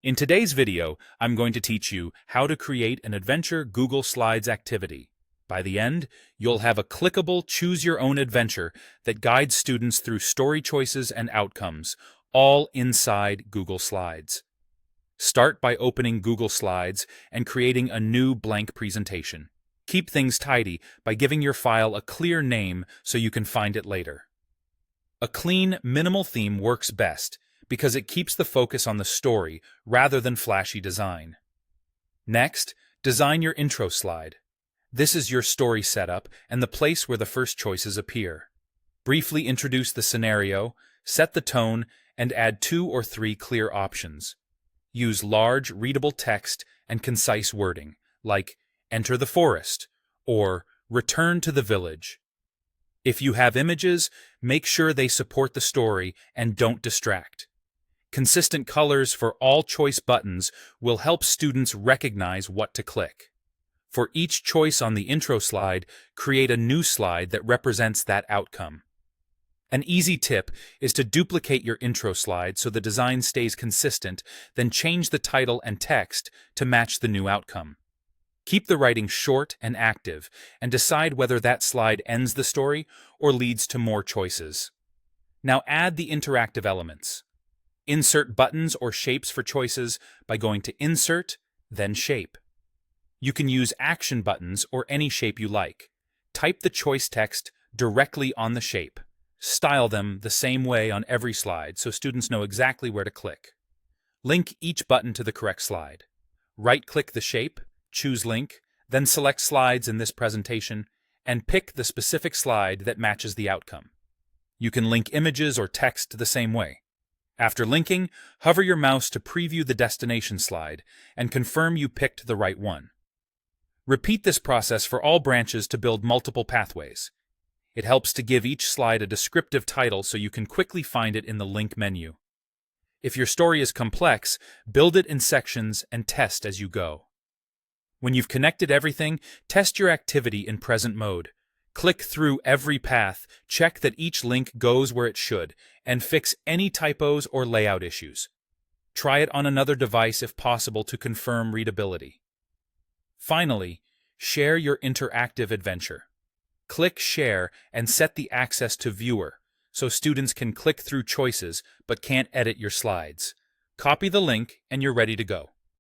In today's video, I'm going to teach you how to create an adventure Google Slides activity. By the end, you'll have a clickable choose-your-own-adventure that guides students through story choices and outcomes, all inside Google Slides. Start by opening Google Slides and creating a new blank presentation. Keep things tidy by giving your file a clear name so you can find it later. A clean, minimal theme works best, because it keeps the focus on the story rather than flashy design. Next, design your intro slide. This is your story setup and the place where the first choices appear. Briefly introduce the scenario, set the tone, and add 2 or 3 clear options. Use large, readable text and concise wording, like "Enter the forest" or "Return to the village." If you have images, make sure they support the story and don't distract. Consistent colors for all choice buttons will help students recognize what to click. For each choice on the intro slide, create a new slide that represents that outcome. An easy tip is to duplicate your intro slide so the design stays consistent, then change the title and text to match the new outcome. Keep the writing short and active, and decide whether that slide ends the story or leads to more choices. Now add the interactive elements. Insert buttons or shapes for choices by going to Insert, then Shape. You can use action buttons or any shape you like. Type the choice text directly on the shape. Style them the same way on every slide so students know exactly where to click. Link each button to the correct slide. Right-click the shape, choose Link, then select Slides in this presentation, and pick the specific slide that matches the outcome. You can link images or text the same way. After linking, hover your mouse to preview the destination slide and confirm you picked the right one. Repeat this process for all branches to build multiple pathways. It helps to give each slide a descriptive title so you can quickly find it in the link menu. If your story is complex, build it in sections and test as you go. When you've connected everything, test your activity in present mode. Click through every path, check that each link goes where it should, and fix any typos or layout issues. Try it on another device if possible to confirm readability. Finally, share your interactive adventure. Click Share and set the access to Viewer, so students can click through choices but can't edit your slides. Copy the link and you're ready to go.